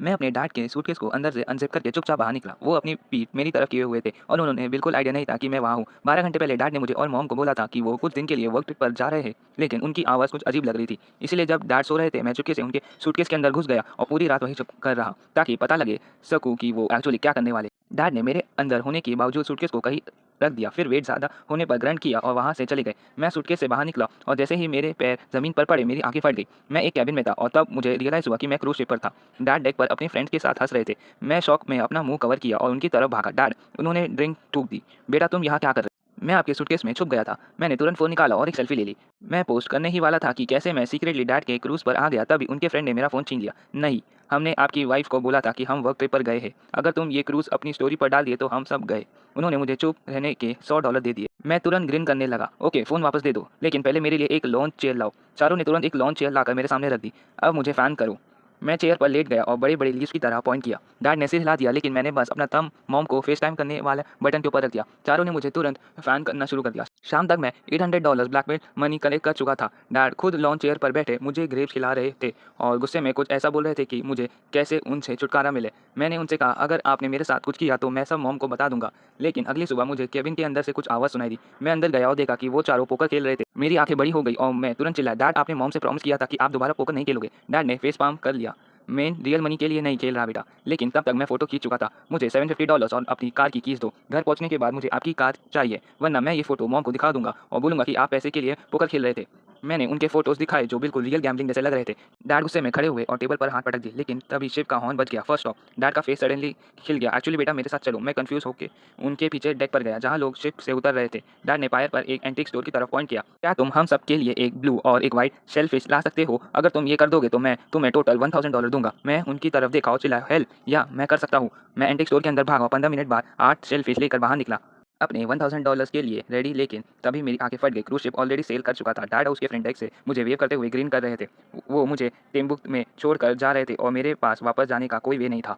मैं अपने डैड के सूटकेस को अंदर से अनज़िप करके चुपचाप बाहर निकला। वो अपनी पीठ मेरी तरफ किए हुए थे और उन्होंने बिल्कुल आइडिया नहीं था कि मैं वहाँ हूँ। 12 घंटे पहले डैड ने मुझे और मॉम को बोला था कि वो कुछ दिन के लिए वर्क ट्रिप पर जा रहे हैं, लेकिन उनकी आवाज़ कुछ अजीब लग रही थी। इसीलिए जब डैड सो रहे थे, मैं चुपके से उनके सूटकेस के अंदर घुस गया और पूरी रात वहीं चुप कर रहा, ताकि पता लगे सकूँ कि वो एक्चुअली क्या करने वाले। डैड ने मेरे अंदर होने के बावजूद सूटकेस को कहीं रख दिया, फिर वेट ज़्यादा होने पर ग्रंट किया और वहाँ से चले गए। मैं सूटकेस से बाहर निकला और जैसे ही मेरे पैर ज़मीन पर पड़े, मेरी आंखें फट गई। मैं एक केबिन में था और तब मुझे रियलाइज़ हुआ कि मैं क्रूज़ शिप पर था। डैड डेक पर अपने फ्रेंड्स के साथ हंस रहे थे। मैं शॉक में अपना मुंह कवर किया और उनकी तरफ भागा। डैड, उन्होंने ड्रिंक थूक दी। बेटा, तुम यहाँ क्या कर रहे हो? मैं आपके सूटकेस में छुप गया था। मैंने तुरंत फ़ोन निकाला और एक सेल्फी ले ली। मैं पोस्ट करने ही वाला था कि कैसे मैं सीक्रेटली डैड के क्रूज़ पर आ गया, तभी उनके फ्रेंड ने मेरा फ़ोन छीन लिया। नहीं, हमने आपकी वाइफ़ को बोला था कि हम वर्क ट्रिप पर गए हैं। अगर तुम ये क्रूज़ अपनी स्टोरी पर डाल दिए तो हम सब गए। उन्होंने मुझे चुप रहने के $100 दे दिए। मैं तुरंत ग्रिन करने लगा। ओके, फ़ोन वापस दे दो, लेकिन पहले मेरे लिए एक लॉन्च चेयर लाओ। चारों ने तुरंत एक लॉन्च चेयर लाकर मेरे सामने रख दी। अब मुझे फ़ैन करो। मैं चेयर पर लेट गया और बड़े-बड़े लीव्स की तरह पॉइंट किया। डैड ने सिर हिला दिया, लेकिन मैंने बस अपना थंब मॉम को फेसटाइम करने वाले बटन के ऊपर रख दिया। चारों ने मुझे तुरंत फ़ैन करना शुरू कर दिया। शाम तक मैं $800 ब्लैकमेल मनी कलेक्ट कर चुका था। डैड खुद लॉन्च चेयर पर बैठे मुझे ग्रेप्स खिला रहे थे और गुस्से में कुछ ऐसा बोल रहे थे कि मुझे कैसे उनसे छुटकारा मिले। मैंने उनसे कहा, अगर आपने मेरे साथ कुछ किया तो मैं सब मॉम को बता दूंगा। लेकिन अगली सुबह मुझे केबिन के अंदर से कुछ आवाज़ सुनाई दी। मैं अंदर गया और देखा कि वो चारों पोकर खेल रहे थे। मेरी आंखें बड़ी हो गई और मैं तुरंत चिल्लाया, डैड, आपने मॉम से प्रॉमिस किया था कि आप दोबारा पोकर नहीं खेलोगे। डैड ने फेस पाम कर लिया। मैं रियल मनी के लिए नहीं खेल रहा बेटा। लेकिन तब तक मैं फ़ोटो खींच चुका था। मुझे $750 और अपनी कार की कीज़ दो। घर पहुँचने के बाद मुझे आपकी कार चाहिए, वरना मैं ये फ़ोटो मॉम को दिखा दूँगा और बोलूँगा कि आप पैसे के लिए पोकर खेल रहे थे। मैंने उनके फ़ोटोज़ दिखाए जो बिल्कुल रियल गैम्बलिंग जैसे लग रहे थे। डैड गुस्से में खड़े हुए और टेबल पर हाथ पटक दिए, लेकिन तभी शिप का हॉर्न बज गया। First stop. डैड का फेस सडनली खिल गया। एक्चुअली बेटा, मेरे साथ चलो। मैं कन्फ्यूज़ होके उनके पीछे डेक पर गया, जहाँ लोग शिप से उतर रहे थे। डैड ने पायर पर एक एंटीक स्टोर की तरफ पॉइंट किया। क्या तुम हम सब के लिए एक ब्लू और एक व्हाइट शेलफिश ला सकते हो? अगर तुम ये कर दोगे तो मैं तुम्हें टोटल $1000 दूँगा। मैं उनकी तरफ देखा और चिल्लाया, हेल या मैं कर सकता हूँ। मैं एंटीक स्टोर के अंदर भागा और 15 मिनट बाद 8 शेलफिश लेकर बाहर निकला, अपने $1000 के लिए रेडी। लेकिन तभी मेरी आंखें फट गई। क्रूज शिप ऑलरेडी सेल कर चुका था। डैड और उसके फ्रेंड डेक से मुझे वेव करते हुए ग्रीन कर रहे थे। वो मुझे टिम्बुक्टू में छोड़कर जा रहे थे और मेरे पास वापस जाने का कोई वे नहीं था।